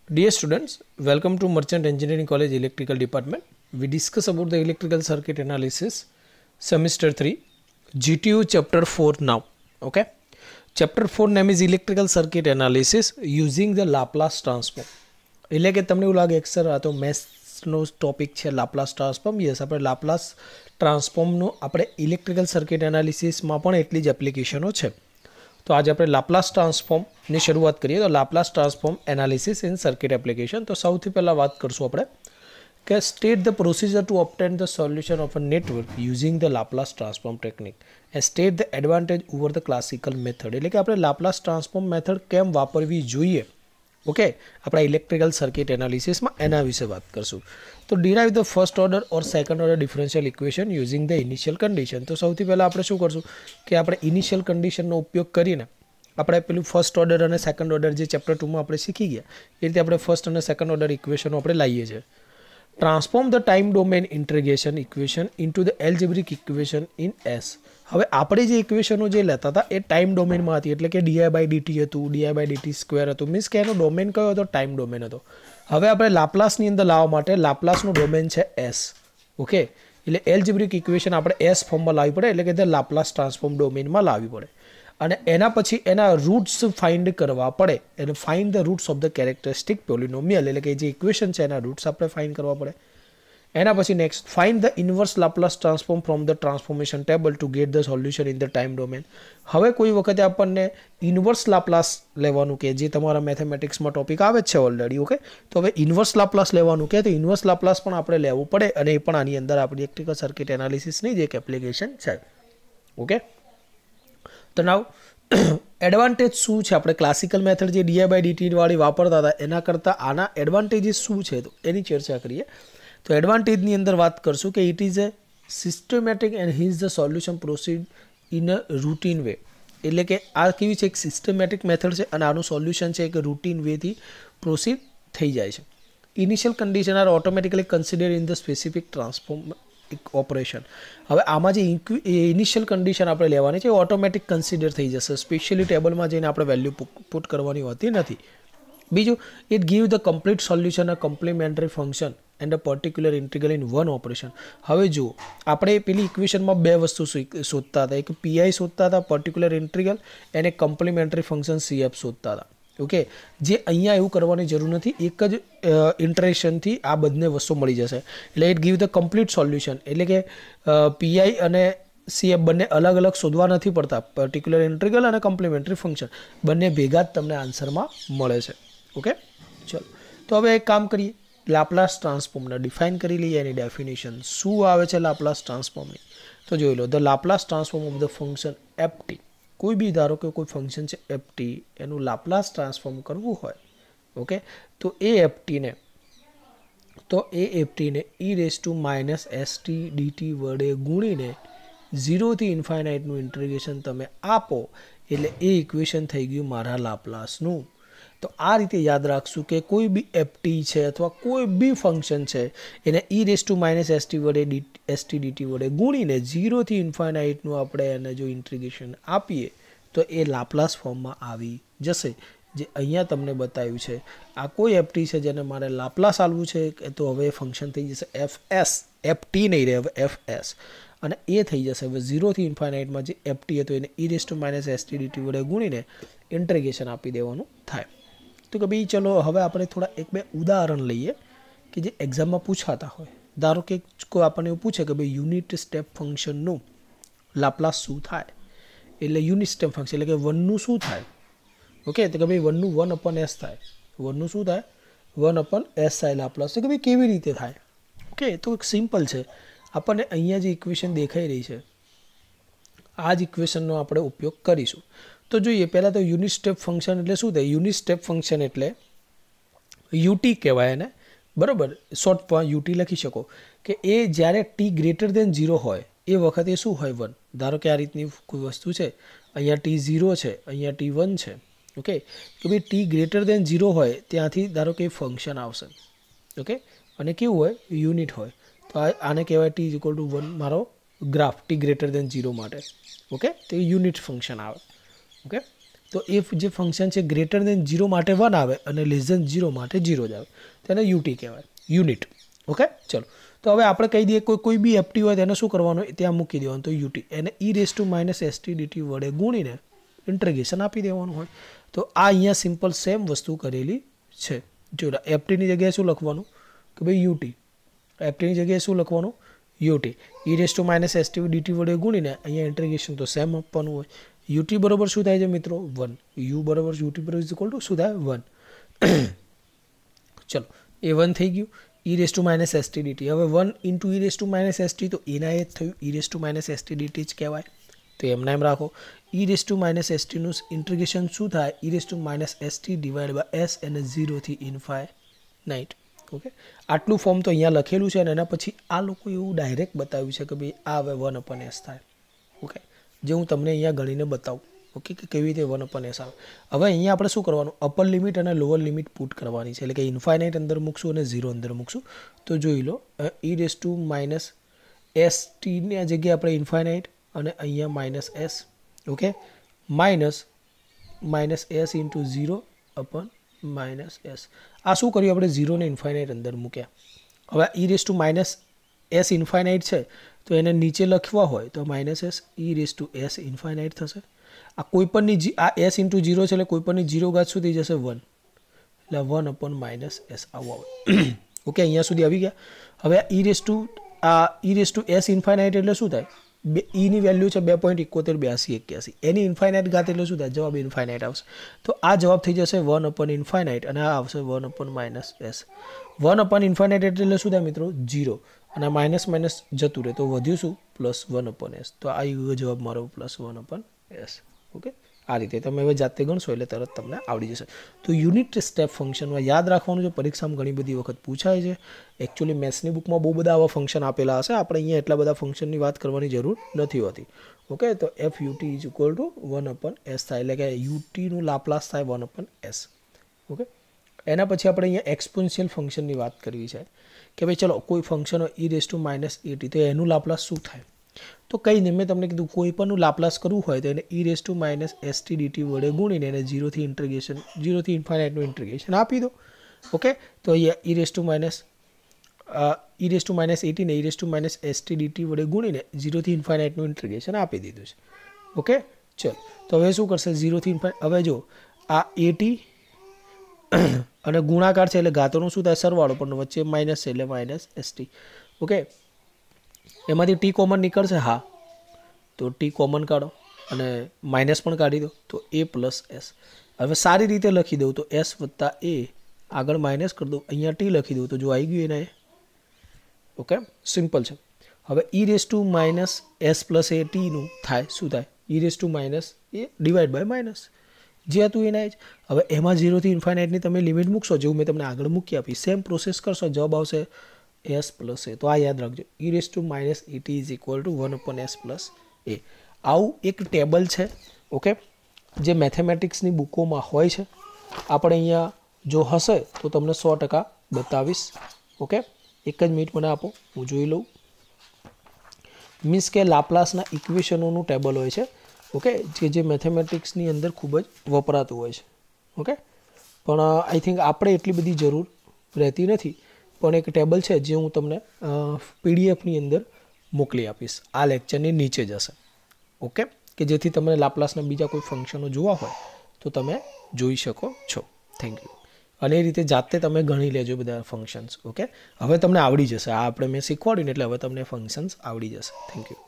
Dear students, welcome to Merchant Engineering College Electrical Department. We discuss about the electrical circuit analysis, semester 3, GTU chapter 4 now. Okay. Chapter 4 name is electrical circuit analysis using the Laplace transform. એટલે કે તમને એવું લાગે કે sir આ તો મેથ્સનો topic છે Laplace transform. Yes, આપણે લાપ્લાસ ટ્રાન્સફોર્મનું આપણે ઇલેક્ટ્રિકલ સર્કિટ એનાલિસિસમાં પણ એટલી જ એપ્લિકેશનો છે. તો આજે આપણે લાપ્લાસ ટ્રાન્સફોર્મની શરૂઆત કરીએ. તો Laplace transform analysis in circuit application. તો સૌથી પહેલાં વાત કરશું આપણે કે state the procedure to obtain the solution of a network using the Laplace transform technique and state the advantage over the classical method. એટલે કે આપણે લાપ્લાસ ટ્રાન્સફોર્મ મેથડ કેમ વાપરવી જોઈએ, ઓકે, આપણા ઇલેક્ટ્રિકલ સર્કિટ એનાલિસિસમાં એના વિશે વાત કરશું. તો derive the first order or second order differential equation using the initial condition. તો સૌથી પહેલાં આપણે શું કરશું કે આપણે ઇનિશિયલ કન્ડિશનનો ઉપયોગ કરીને આપણે પેલું ફર્સ્ટ ઓર્ડર અને સેકન્ડ ઓર્ડર જે ચેપ્ટર 2માં આપણે શીખી ગયા એ રીતે આપણે ફર્સ્ટ અને સેકન્ડ ઓર્ડર ઇક્વેશનો આપણે લાવીએ છીએ. Transform the time domain integration equation into the algebraic equation in S. હવે આપણે જે ઇક્વેશનો જે લેતા હતા એ ટાઈમ ડોમેનમાં હતી, એટલે કે di/dt હતું, di/dt² હતું, મીન્સ કે એનો ડોમેન કયો હતો? ટાઈમ ડોમેન હતો. હવે આપણે લાપ્લાસની અંદર લાવવા માટે લાપ્લાસનું ડોમેન છે એસ, ઓકે, એટલે એલ્જેબ્રિક ઇક્વેશન આપણે એસ ફોર્મમાં લાવવી પડે, એટલે કે ધ લાપ્લાસ ટ્રાન્સફોર્મ ડોમેનમાં લાવવી પડે અને એના પછી એના રૂટ્સ ફાઇન્ડ કરવા પડે. અને find the roots of the characteristic polynomial, એટલે કે જે ઇક્વેશન છે એના રૂટ્સ આપણે ફાઇન્ડ કરવા પડે. એના પછી next find the inverse Laplace transform from the transformation table two get the solution in the time domain. હવે કોઈ વખતે આપણને ઇન્વર્સ લાપ્લાસ લેવાનું કે જે તમારા મેથેમેટિક્સમાં ટોપિક આવે જ છે ઓલરેડી, ઓકે, તો હવે ઇન્વર્સ લાપ્લાસ લેવાનું કે તો ઇન્વર્સ લાપ્લાસ પણ આપણે લેવું પડે અને એ પણ આની અંદર આપણી ઇલેક્ટ્રિકલ સર્કિટ એનાલિસિસની જ એક એપ્લિકેશન છે, ઓકે. તો નાવ એડવાન્ટેજ શું છે? આપણે ક્લાસિકલ મેથડ જે di/dt વાળી વાપરતા હતા એના કરતાં આના એડવાન્ટેજીસ શું છે તો એની ચર્ચા કરીએ. તો એડવાન્ટેજની અંદર વાત કરશું કે it is a systematic and his the solution proceed in a routine way. એટલે કે આ કેવી છે? એક સિસ્ટમેટિક મેથડ છે અને આનું સોલ્યુશન છે એક રૂટીન વેથી પ્રોસીડ થઈ જાય છે. Initial condition R automatically consider in the specific transform operation. હવે આમાં જે ઇનિશિયલ કન્ડિશન આપણે લેવાની છે એ ઓટોમેટિક કન્સિડર થઈ જશે, સ્પેશિયલી ટેબલમાં જઈને આપણે વેલ્યુ પુટ કરવાની હોતી નથી. બીજું, it give the complete solution a complimentary function and a particular integral in one operation. હવે જુઓ, આપણે પેલી ઇક્વેશનમાં બે વસ્તુ શોધતા હતા, એક પીઆઈ શોધતા હતા પર્ટિક્યુલર ઇન્ટિગ્રલ અને કોમ્પ્લિમેન્ટરી ફંક્શન સીએફ શોધતા હતા, ઓકે. જે અહીંયા એવું કરવાની જરૂર નથી, એક જ ઇન્ટરેક્શનથી આ બંને વસ્તુ મળી જશે. એટલે it give the complete solution, એટલે કે પીઆઈ અને સીએફ બંને અલગ અલગ શોધવા નથી પડતા, પર્ટિક્યુલર ઇન્ટિગ્રલ અને કોમ્પ્લિમેન્ટરી ફંક્શન બંને ભેગા જ તમને આન્સરમાં મળે છે, ઓકે. ચલો, તો હવે એક કામ કરીએ, લાપ્લાસ ટ્રાન્સફોર્મને ડિફાઇન કરી લઈએ. એની ડેફિનેશન શું આવે છે લાપ્લાસ ટ્રાન્સફોર્મની? તો જોઈ લો, the Laplace transform of the function F T. કોઈ બી ધારો કે કોઈ ફંક્શન છે એફટી, એનું લાપ્લાસ ટ્રાન્સફોર્મ કરવું હોય, ઓકે, તો એ એફટીને e−st dt વડે ગુણીને 0થી ઇન્ફાઇનાઇટનું ઇન્ટિગ્રેશન તમે આપો એટલે એ ઇક્વેશન થઈ ગયું મારા લાપ્લાસનું. તો આ રીતે યાદ રાખશું કે કોઈ બી એફટી છે અથવા કોઈ બી ફંક્શન છે એને e−st dt વડે ગુણીને 0થી ઇન્ફાઇનાઇટનું આપણે એને જો ઇન્ટિગ્રેશન આપીએ તો એ લાપ્લાસ ફોર્મમાં આવી જશે, જે અહીંયા તમને બતાવ્યું છે. આ કોઈ એફટી છે જેને મારે લાપ્લાસ આલવું છે તો હવે ફંક્શન થઈ જશે fs, એફટી નહીં રહે, હવે fs, અને એ થઈ જશે હવે 0થી ઇન્ફાઇનાઇટમાં જે એફટી હતો એને e−st dt વડે ગુણીને ઇન્ટિગ્રેશન આપી દેવાનું થાય. તો કે ભાઈ ચલો હવે આપણે થોડા એક બે ઉદાહરણ લઈએ કે જે એક્ઝામમાં પૂછાતા હોય. ધારો કે કોઈ આપણને એવું પૂછે કે ભાઈ યુનિટ સ્ટેપ ફંક્શનનું લાપ્લાસ શું થાય, એટલે યુનિટ સ્ટેપ ફંક્શન એટલે કે વનનું શું થાય, ઓકે. તો કે ભાઈ વનનું 1/s થાય, વનનું શું થાય? 1/s થાય લાપ્લાસ. તો કે ભાઈ કેવી રીતે થાય, ઓકે. તો સિમ્પલ છે, આપણને અહીંયા જે ઇક્વેશન દેખાઈ રહી છે આ જ ઇક્વેશનનો આપણે ઉપયોગ કરીશું. તો જોઈએ પહેલાં તો યુનિટ સ્ટેપ ફંક્શન એટલે શું થાય? યુનિટ સ્ટેપ ફંક્શન એટલે યુટી કહેવાય એને, બરાબર, શોર્ટમાં યુટી લખી શકો કે એ જ્યારે t>0 હોય એ વખતે શું હોય? 1. ધારો કે આ રીતની કોઈ વસ્તુ છે, અહીંયા t0 છે, અહીંયા t1 છે, ઓકે. કે ભાઈ t>0 હોય ત્યાંથી ધારો કે ફંક્શન આવશે, ઓકે, અને કેવું હોય? યુનિટ હોય. તો આને કહેવાય t=1 મારો ગ્રાફ t>0 માટે, ઓકે. તો યુનિટ ફંક્શન આવે, ઓકે. તો ઇફ જે ફંક્શન છે ગ્રેટર દેન 0 માટે 1 આવે અને લેસ દેન 0 માટે 0 જ આવે તેને યુટી કહેવાય, યુનિટ. ઓકે, ચલો તો હવે આપણે કહી દઈએ કોઈ બી એફટી હોય તેને શું કરવાનું, ત્યાં મૂકી દેવાનું, તો યુટી એને e−st વડે ગુણીને ઇન્ટિગ્રેશન આપી દેવાનું હોય. તો આ અહીંયા સિમ્પલ સેમ વસ્તુ કરેલી છે. જો એફટીની જગ્યાએ શું લખવાનું કે ભાઈ યુટી, એફટીની જગ્યાએ શું લખવાનું યુટી, e−st વડે ગુણીને અહીંયા ઇન્ટિગ્રેશન તો સેમ આપવાનું હોય. યુટી બરાબર શું થાય છે મિત્રો 1, યુ બરાબર યુટી બરાબર ઇક્વલ ટુ શું થાય 1. ચલો એ 1 થઈ ગયું. e−st dt, હવે 1 ઇન્ટુ e−st તો એના એ જ થયું, e−st dt જ કહેવાય. તો એમના એમ રાખો. e−st નું ઇન્ટિગ્રેશન શું થાય, e−st ડિવાઇડ બાય s અને 0 થી ઇન્ફાઇનાઇટ. ઓકે, આટલું ફોર્મ તો અહીંયા લખેલું છે અને એના પછી આ લોકો એવું ડાયરેક્ટ બતાવ્યું છે કે ભાઈ આ હવે 1/s થાય. ઓકે, જે હું તમને અહીંયા ગણીને બતાવું. ઓકે, કે કેવી રીતે 1/s આવે. હવે અહીંયા આપણે શું કરવાનું, અપર લિમિટ અને લોઅર લિમિટ પુટ કરવાની છે, એટલે કે ઇન્ફાઇનાઇટ અંદર મૂકશું અને 0 અંદર મૂકશું. તો જોઈ લો e−st ની જગ્યાએ આપણે ઇન્ફાઇનાઇટ અને અહીંયા -s. Okay, -s into 0/-s. આ શું કર્યું આપણે 0 ને ઇન્ફાઇનાઇટ અંદર મૂક્યા. હવે e−s ઇન્ફાઇનાઇટ છે તો એને નીચે લખવા હોય તો -s e−s ઇન્ફાઇનાઇટ થશે. આ કોઈપણની આ s ઇન્ટુ 0 છે એટલે કોઈપણની 0 ઘાત શું થઈ જશે 1, એટલે 1/-s આવું આવે. ઓકે, અહીંયા સુધી આવી ગયા. હવે e−s ઇન્ફાઇનાઇટ એટલે શું થાય, e ની વેલ્યુ છે 2.718281, એની ઇન્ફાઇનાઇટ ઘાત એટલે શું થાય, જવાબ ઇન્ફાઇનાઇટ આવશે. તો આ જવાબ થઈ જશે 1/∞ અને આ આવશે 1/-s. 1/∞ એટલે શું થાય મિત્રો 0 અને માઇનસ જતું રહે તો વધ્યું શું +1/s. તો આ જવાબ મારો +1/s. ઓકે, આ રીતે તમે હવે જાતે ગણશો એટલે તરત તમને આવડી જશે. તો યુનિટ સ્ટેપ ફંક્શનમાં યાદ રાખવાનું છે, પરીક્ષામાં ઘણી બધી વખત પૂછાય છે. એકચ્યુઅલી મેથ્સની બુકમાં બહુ બધા આવા ફંક્શન આપેલા હશે, આપણે અહીંયા એટલા બધા ફંક્શનની વાત કરવાની જરૂર નથી હોતી. ઓકે, તો FUT = 1/s થાય, એટલે કે યુટીનું લાપ્લાસ થાય 1/s. ઓકે, એના પછી આપણે અહીંયા એક્સપોનેન્શિયલ ફંક્શનની વાત કરવી છે કે ભાઈ ચલો કોઈ ફંક્શન e−at તો એનું લાપ્લાસ શું થાય. તો કંઈ નહીં, મેં તમને કીધું કોઈ પણનું લાપ્લાસ કરવું હોય તો એને e−st dt વડે ગુણીને એને 0 થી ઇન્ફાઇનાઇટનું ઇન્ટિગ્રેશન આપી દો. ઓકે, તો અહીંયા e−at ને e−st dt વડે ગુણીને 0 થી ઇન્ફાઇનાઇટનું ઇન્ટિગ્રેશન આપી દીધું છે. ઓકે, ચલો તો હવે શું કરશે 0 થી ઇન્ફાઇનાઇટ. હવે જો આ at અને ગુણાકાર છે એટલે ઘાતોનું શું થાય સરવાળો, પણ વચ્ચે માઇનસ છે એટલે -st. ઓકે, એમાંથી t કોમન નીકળશે, હા, તો t કોમન કાઢો અને માઇનસ પણ કાઢી દો તો a+s. હવે સારી રીતે લખી દઉં તો s વત્તા a આગળ માઇનસ કરી દઉં, અહીંયા t લખી દઉં તો જો આવી ગયું એના. ઓકે, સિમ્પલ છે. હવે e−s+at નું થાય શું થાય e−a ડિવાઇડ બાય માઇનસ, જે હતું એના જ. હવે એમાં 0 થી ઇન્ફાઇનાઇટની તમે લિમિટ મૂકશો, જેવું મેં તમને આગળ મૂકી આપી, સેમ પ્રોસેસ કરશો, જવાબ આવશે s+a. તો આ યાદ રાખજો, e−at = 1/s+a. આવું એક ટેબલ છે. ઓકે, જે મેથેમેટિક્સની બુકોમાં હોય છે. આપણે અહીંયા જો હશે તો તમને 100% બતાવીશ. ઓકે, એક જ મિનિટ મને આપો, હું જોઈ લઉં. મીન્સ કે લાપ્લાસના ઇક્વેશનોનું ટેબલ હોય છે. ઓકે, જે મેથેમેટિક્સની અંદર ખૂબ જ વપરાતું હોય છે. ઓકે, પણ આઈ થિંક આપણે એટલી બધી જરૂર રહેતી નથી, પણ એક ટેબલ છે જે હું તમને પીડીએફની અંદર મોકલી આપીશ, આ લેક્ચરની નીચે જ હશે. ઓકે, કે જેથી તમને લાપ્લાસના બીજા કોઈ ફંક્શનો જોવા હોય તો તમે જોઈ શકો છો. Thank you. અને એ રીતે જાતે તમે ગણી લેજો બધા ફંક્શન્સ. ઓકે, હવે તમને આવડી જશે, આ આપણે મેં શીખવાડ્યું ને એટલે હવે તમને ફંક્શન્સ આવડી જશે. Thank you.